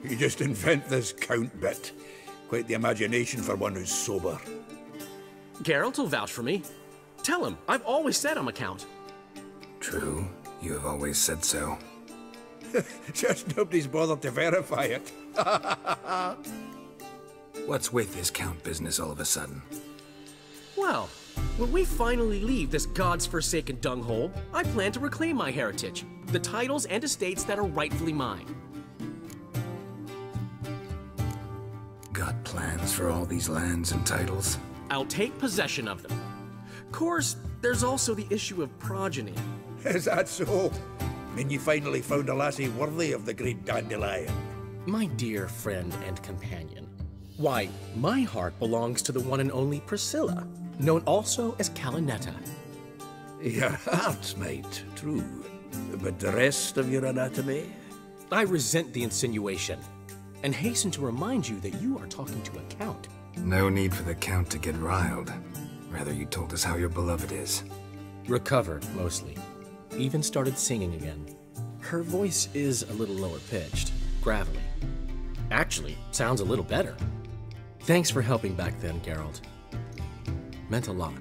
You just invent this count bit. Quite the imagination for one who's sober. Geralt will vouch for me. Tell him, I've always said I'm a count. True, you have always said so. Just nobody's bothered to verify it. What's with this count business all of a sudden? Well, when we finally leave this God's forsaken dunghole, I plan to reclaim my heritage, the titles and estates that are rightfully mine. Got plans for all these lands and titles? I'll take possession of them. Of course, there's also the issue of progeny. Is that so? Mean you finally found a lassie worthy of the great dandelion? My dear friend and companion. Why, my heart belongs to the one and only Priscilla, known also as Calinetta. Your heart, mate, true. But the rest of your anatomy? I resent the insinuation, and hasten to remind you that you are talking to a count. No need for the count to get riled. Rather, you told us how your beloved is. Recovered, mostly. Even started singing again. Her voice is a little lower pitched, gravelly. Actually, sounds a little better. Thanks for helping back then, Geralt. Meant a lot.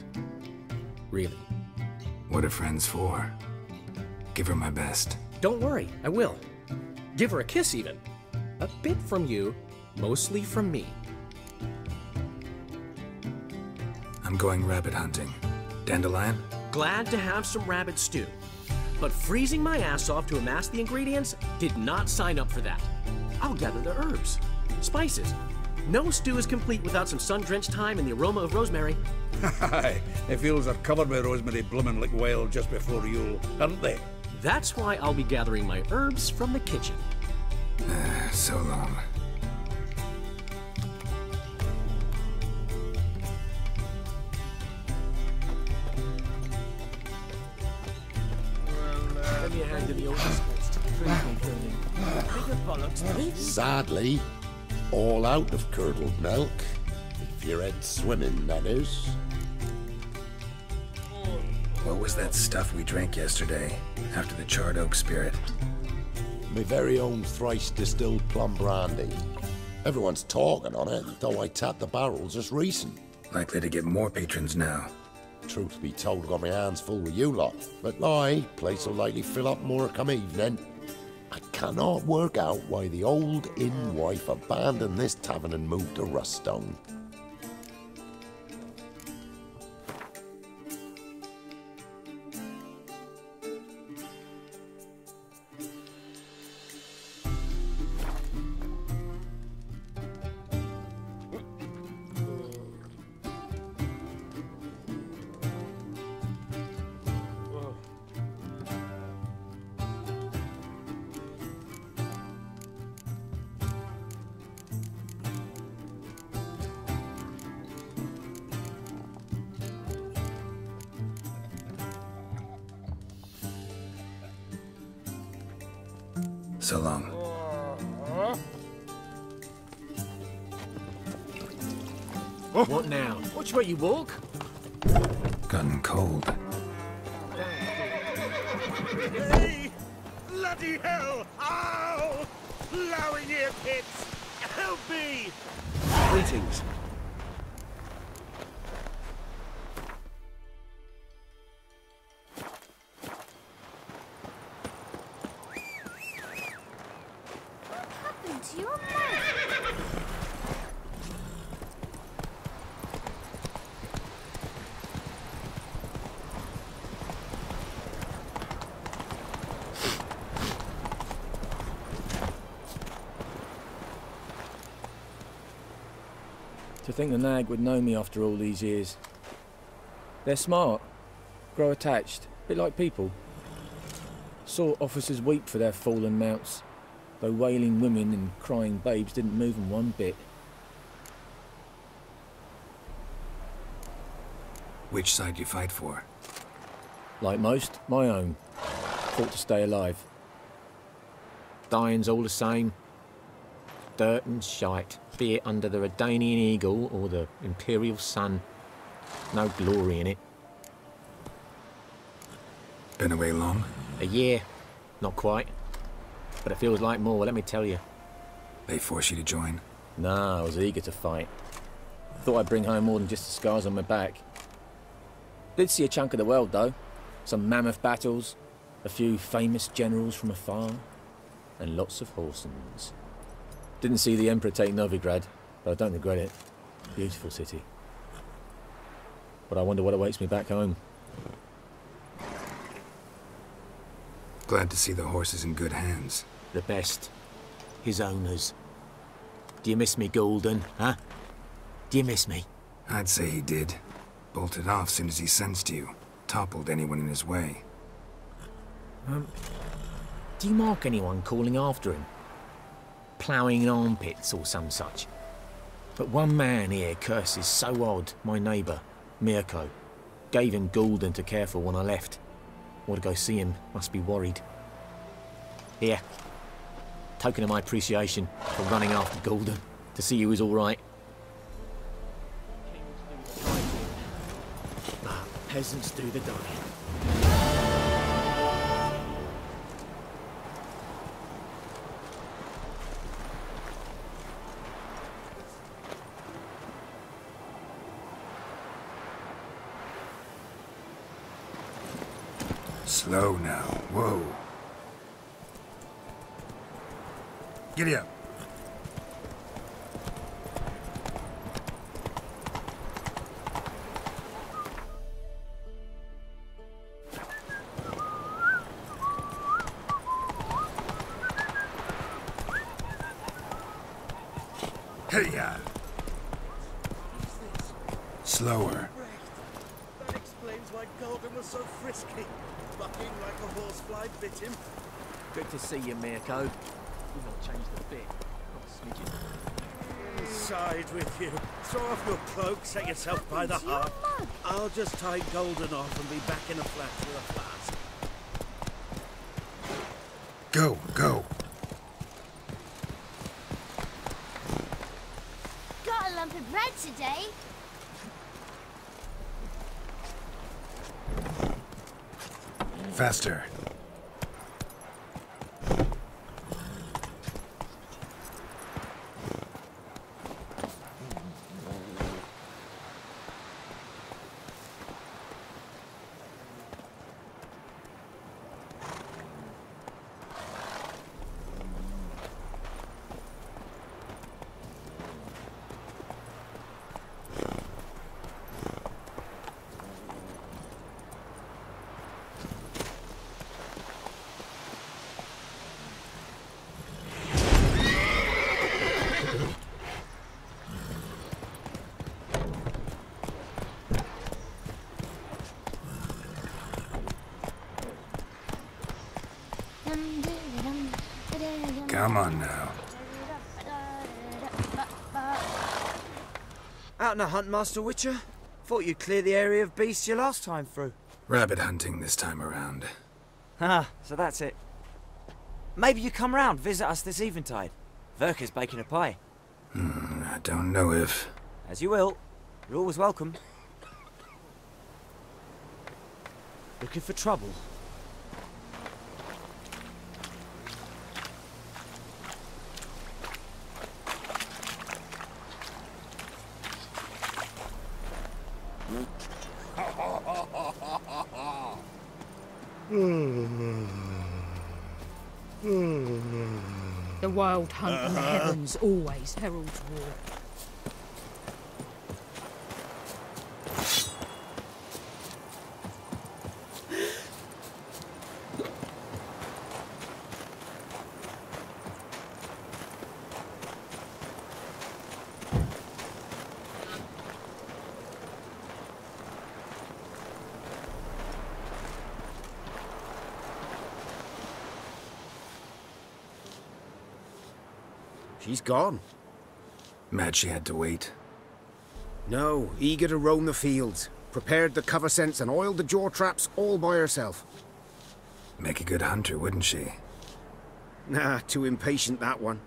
Really. What are friends for? Give her my best. Don't worry, I will. Give her a kiss, even. A bit from you, mostly from me. I'm going rabbit hunting. Dandelion? Glad to have some rabbit stew. But freezing my ass off to amass the ingredients did not sign up for that. I'll gather the herbs, spices. No stew is complete without some sun-drenched thyme and the aroma of rosemary. Aye, the fields are covered with rosemary bloomin' like wild just before Yule, aren't they? That's why I'll be gathering my herbs from the kitchen. So long. Give me a hand in the old Sadly, all out of curdled milk. If you're head swimming, that is. What was that stuff we drank yesterday, after the charred oak spirit? My very own thrice distilled plum brandy. Everyone's talking on it, though I tapped the barrels just recent. Likely to get more patrons now. Truth be told, I got my hands full with you lot. But aye, place will likely fill up more come evening. I cannot work out why the old inn wife abandoned this tavern and moved to Ruststone. So long. What now? Which way you walk? Gotten cold. Hey! Bloody hell! Ow! Blowing ear pits! Help me! Greetings. What happened to your mouth? To think the nag would know me after all these years. They're smart, grow attached, a bit like people. Saw officers weep for their fallen mounts, though wailing women and crying babes didn't move them one bit. Which side you fight for? Like most, my own. Fought to stay alive. Dying's all the same. Dirt and shite, be it under the Redanian eagle or the Imperial sun. No glory in it. Been away long? A year. Not quite. But it feels like more, let me tell you. They force you to join? Nah, I was eager to fight. Thought I'd bring home more than just the scars on my back. Did see a chunk of the world, though. Some mammoth battles, a few famous generals from afar, and lots of horsens. Didn't see the Emperor take Novigrad, but I don't regret it. Beautiful city. But I wonder what awaits me back home. Glad to see the horses in good hands. The best. His owners. Do you miss me, Gulden, huh? Do you miss me? I'd say he did. Bolted off soon as he sensed you. Toppled anyone in his way. Do you mark anyone calling after him? Ploughing in armpits or some such? But one man here curses so odd, my neighbour, Mirko. Gave him Gulden to care for when I left. Want to go see him, must be worried. Here. Token of my appreciation for running after Gulden, to see he was all right. Peasants do the dying. Slow now. Whoa. Giddy up. Hey-ya! Slower. That explains why Gulden was so frisky. Bucking like a horsefly bit him. Good to see you, Mirko. You've not changed a bit. Not a smidgen. Side with you. Throw off your cloak, set yourself by the heart. I'll just tie Gulden off and be back in a flat with a flask. Go, go. Got a lump of bread today. Faster. Come on now. Out on a hunt, Master Witcher? Thought you'd clear the area of beasts your last time through. Rabbit hunting this time around. Ah, so that's it. Maybe you come round, visit us this eventide. Verka's baking a pie. I don't know if... As you will. You're always welcome. Looking for trouble? The wild hunt in the heavens always heralds war. She's gone. Mad she had to wait. No, eager to roam the fields. Prepared the cover scents and oiled the jaw traps all by herself. Make a good hunter, wouldn't she? Nah, too impatient, that one.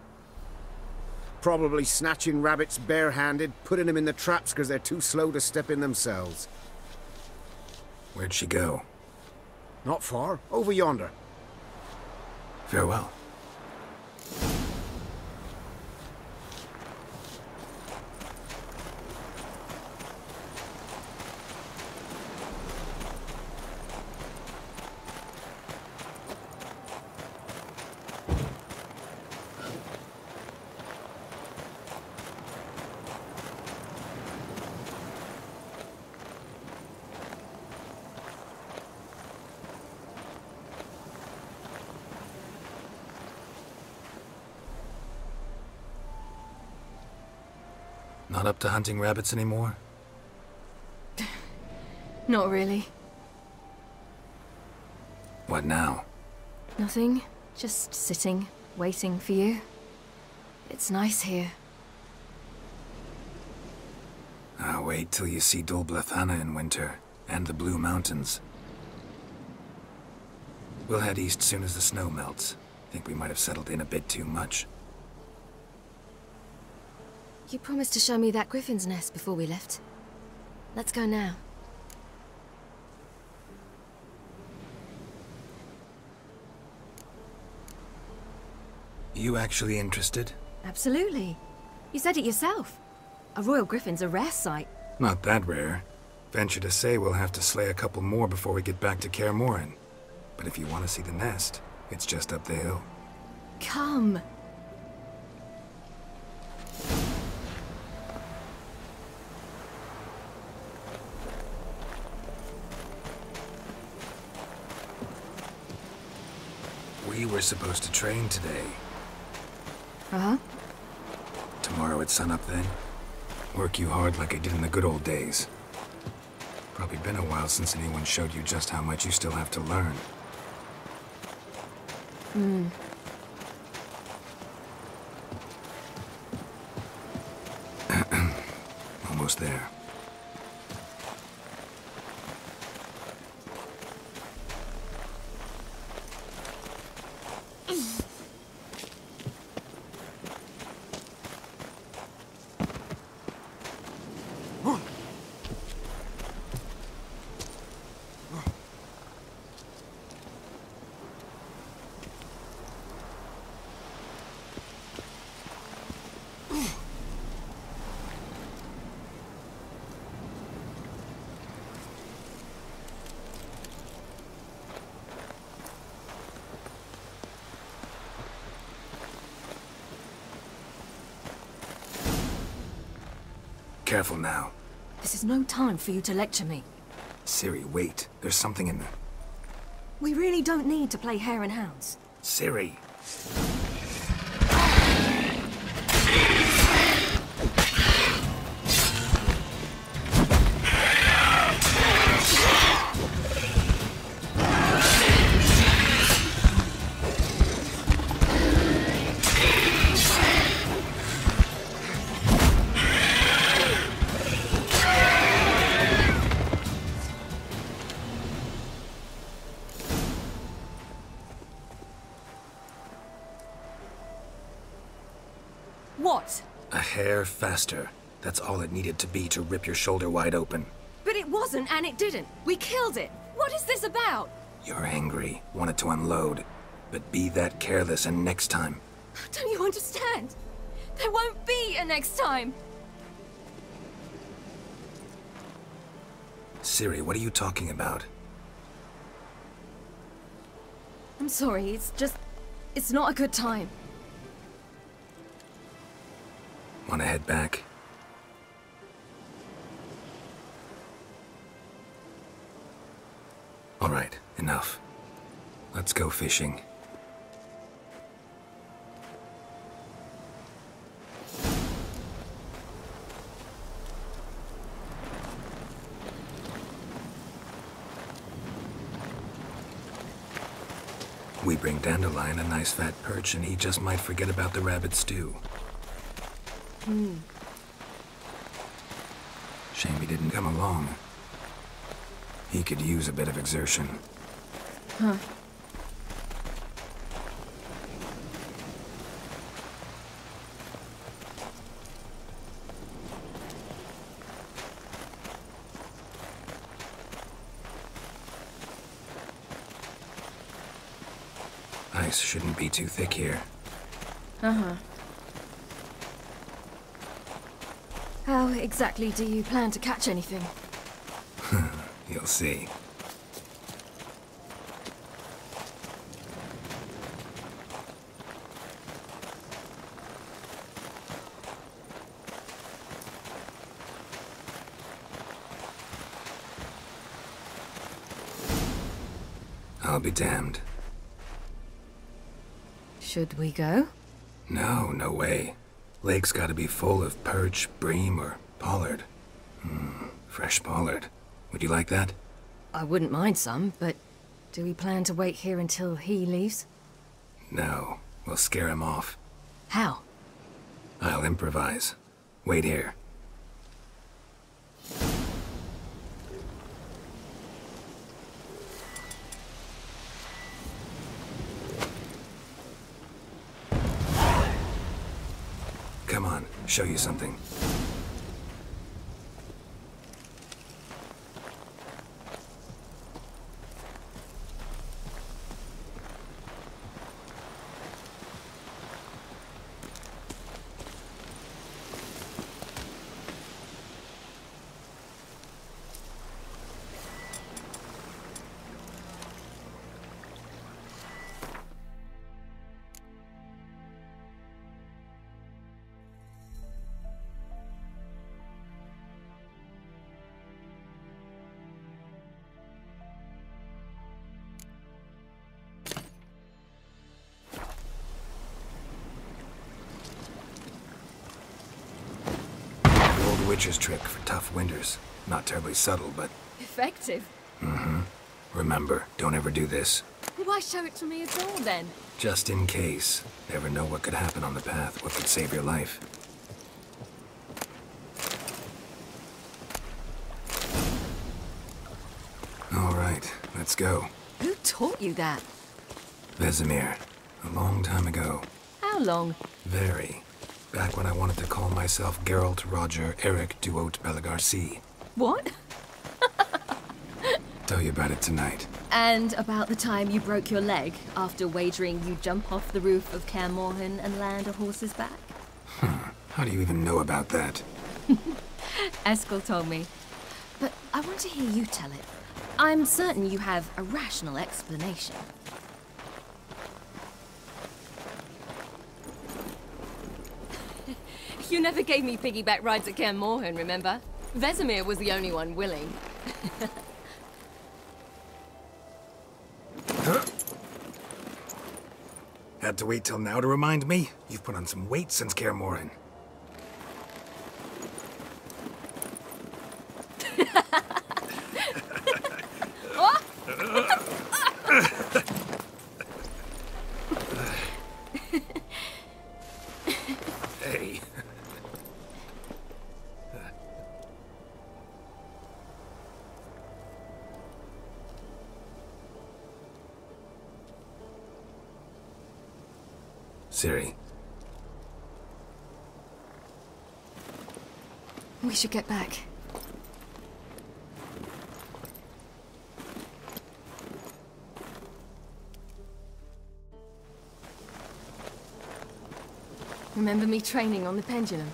Probably snatching rabbits barehanded, putting them in the traps because they're too slow to step in themselves. Where'd she go? Not far. Over yonder. Farewell. Not up to hunting rabbits anymore? Not really. What now? Nothing. Just sitting, waiting for you. It's nice here. I'll wait till you see Dol Blathanna in winter, and the Blue Mountains. We'll head east soon as the snow melts. Think we might have settled in a bit too much. You promised to show me that griffin's nest before we left. Let's go now. You actually interested? Absolutely. You said it yourself. A royal griffin's a rare sight. Not that rare. Venture to say we'll have to slay a couple more before we get back to Kaer Morhen. But if you want to see the nest, it's just up the hill. Come. We were supposed to train today. Uh-huh. Tomorrow at sunup then? Work you hard like I did in the good old days. Probably been a while since anyone showed you just how much you still have to learn. Almost there. Careful now. This is no time for you to lecture me. Ciri, wait. There's something in there. We really don't need to play hare and hounds. Ciri! What? A hair faster. That's all it needed to be to rip your shoulder wide open. But it wasn't, and it didn't. We killed it. What is this about? You're angry, wanted to unload. But be that careless and next time. Don't you understand? There won't be a next time. Ciri, what are you talking about? I'm sorry, it's not a good time. Want to head back? All right, enough. Let's go fishing. We bring Dandelion a nice fat perch and he just might forget about the rabbit stew. Shame he didn't come along. He could use a bit of exertion. Huh. Ice shouldn't be too thick here. Uh-huh. How exactly do you plan to catch anything? You'll see. I'll be damned. Should we go? No, no way. Lake's gotta be full of perch, bream, or pollard. Fresh pollard. Would you like that? I wouldn't mind some, but do we plan to wait here until he leaves? No. We'll scare him off. How? I'll improvise. Wait here. Come on, show you something. Witcher's trick for tough winters. Not terribly subtle, but... Effective. Remember, don't ever do this. Why show it to me at all, then? Just in case. Never know what could happen on the path, what could save your life. All right, let's go. Who taught you that? Vesemir. A long time ago. How long? Very. Back when I wanted to call myself Geralt Roger Eric Duote Belagarcy. What? Tell you about it tonight. And about the time you broke your leg after wagering you jump off the roof of Kaer Morhen and land a horse's back? How do you even know about that? Eskel told me. But I want to hear you tell it. I'm certain you have a rational explanation. You never gave me piggyback rides at Kaer Morhen, remember? Vesemir was the only one willing. Had to wait till now to remind me? You've put on some weight since Kaer Morhen. Hey. Ciri. We should get back. Remember me training on the pendulum?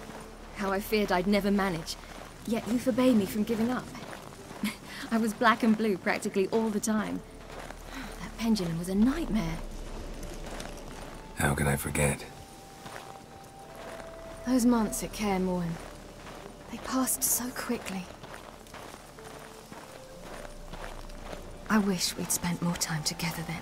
How I feared I'd never manage, yet you forbade me from giving up. I was black and blue practically all the time. That pendulum was a nightmare. How can I forget? Those months at Kaer Morhen, they passed so quickly. I wish we'd spent more time together then.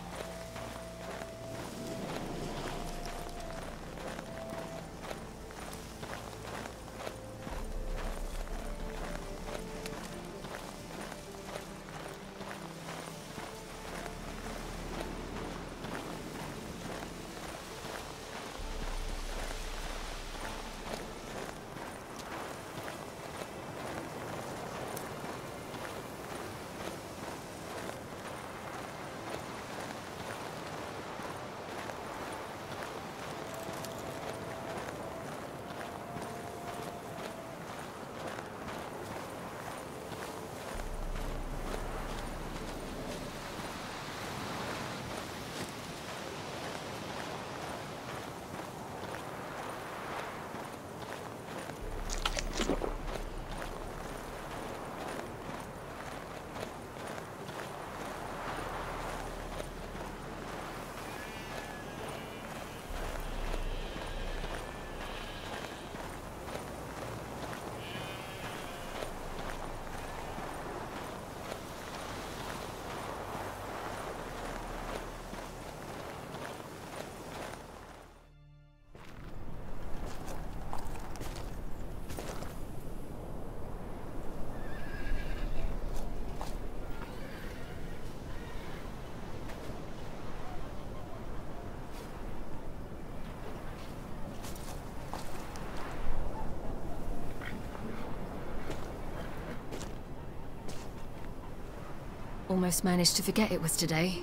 almost managed to forget it was today.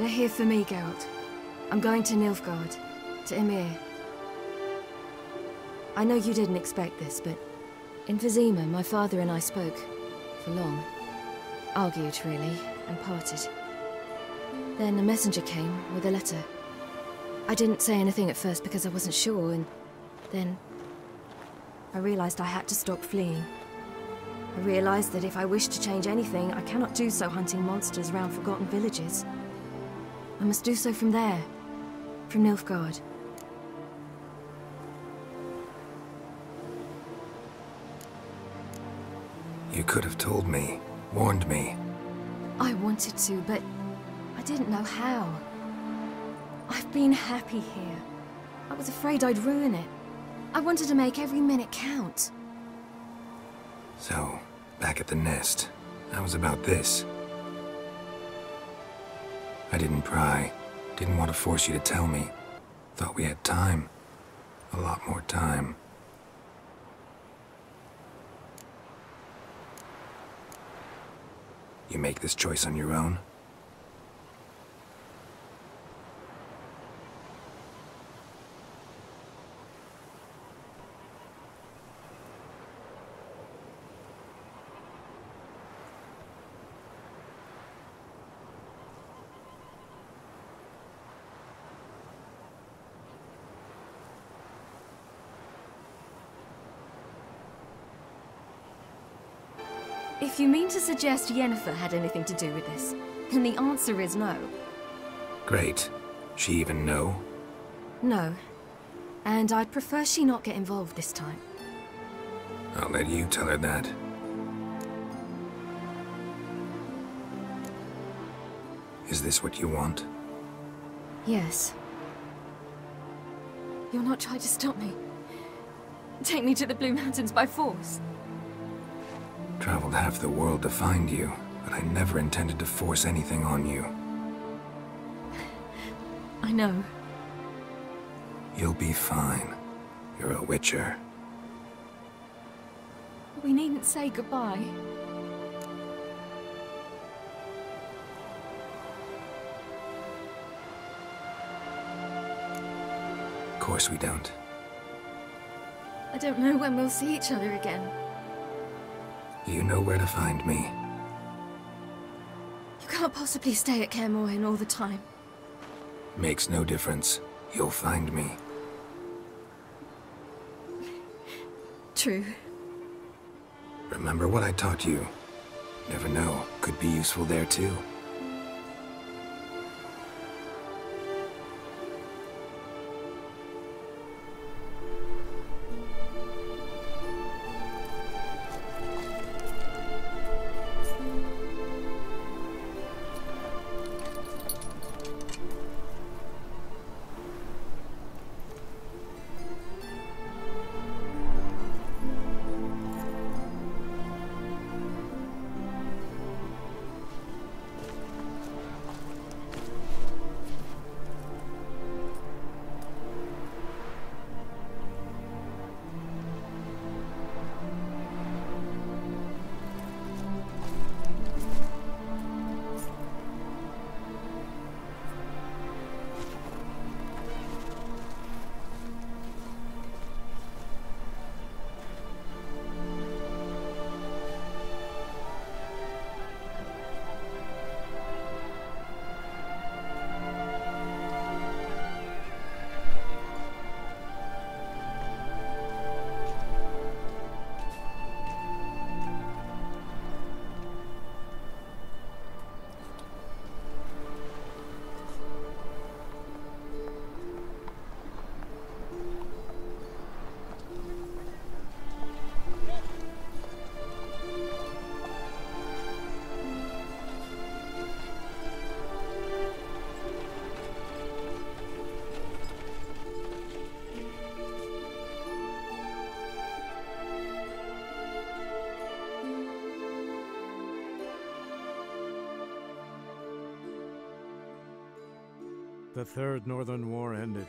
They're here for me, Geralt. I'm going to Nilfgaard, to Ymir. I know you didn't expect this, but in Vizima, my father and I spoke for long. Argued, really, and parted. Then a messenger came with a letter. I didn't say anything at first because I wasn't sure, and then I realized I had to stop fleeing. I realized that if I wish to change anything, I cannot do so hunting monsters around forgotten villages. I must do so from there, from Nilfgaard. You could have told me, warned me. I wanted to, but I didn't know how. I've been happy here. I was afraid I'd ruin it. I wanted to make every minute count. So, back at the nest, how was about this? I didn't pry. Didn't want to force you to tell me. Thought we had time. A lot more time. You make this choice on your own? If you mean to suggest Yennefer had anything to do with this, then the answer is no. Great. She even know? No. And I'd prefer she not get involved this time. I'll let you tell her that. Is this what you want? Yes. You'll not try to stop me. Take me to the Blue Mountains by force. Traveled half the world to find you, but I never intended to force anything on you. I know. You'll be fine. You're a Witcher. We needn't say goodbye. Of course we don't. I don't know when we'll see each other again. You know where to find me. You can't possibly stay at Kaer Morhen all the time. Makes no difference. You'll find me. True. Remember what I taught you. Never know, could be useful there too. The Third Northern War ended.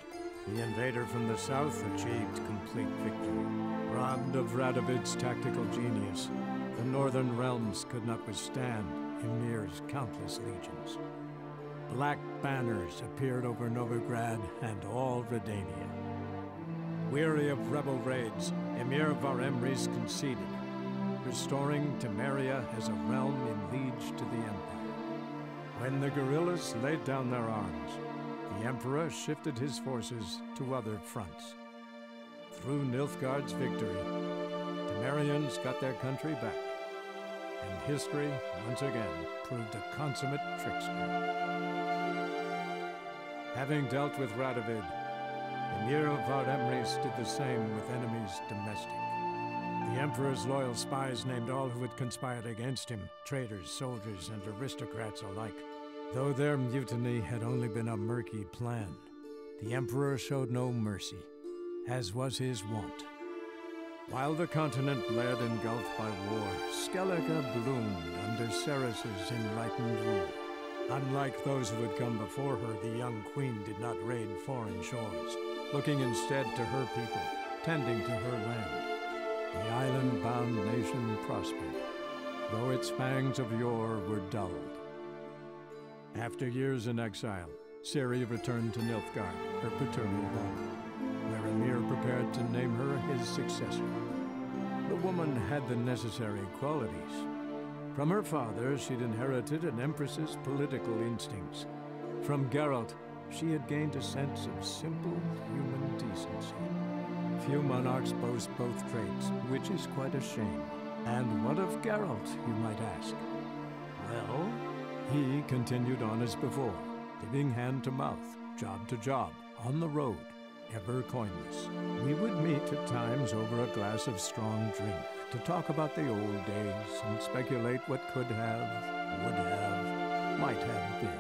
The invader from the south achieved complete victory. Robbed of Radovid's tactical genius, The northern realms could not withstand Ymir's countless legions. Black banners appeared over Novigrad and all Redania. Weary of rebel raids, Ymir Varemres conceded, restoring Temeria as a realm in liege to the Empire. When the guerrillas laid down their arms, the Emperor shifted his forces to other fronts. Through Nilfgaard's victory, Temerians got their country back, and history once again proved a consummate trickster. Having dealt with Radovid, Ymir Varemres did the same with enemies domestic. The Emperor's loyal spies named all who had conspired against him, traitors, soldiers, and aristocrats alike. Though their mutiny had only been a murky plan, the Emperor showed no mercy, as was his wont. While the continent bled engulfed by war, Skellige bloomed under Ceres's enlightened rule. Unlike those who had come before her, the young queen did not raid foreign shores, looking instead to her people, tending to her land. The island-bound nation prospered, though its fangs of yore were dulled. After years in exile, Ciri returned to Nilfgaard, her paternal home, where Ymir prepared to name her his successor. The woman had the necessary qualities. From her father, she'd inherited an empress's political instincts. From Geralt, she had gained a sense of simple human decency. Few monarchs boast both traits, which is quite a shame. And what of Geralt, you might ask? Well, he continued on as before, living hand to mouth, job to job, on the road, ever coinless. We would meet at times over a glass of strong drink to talk about the old days and speculate what could have, would have, might have been.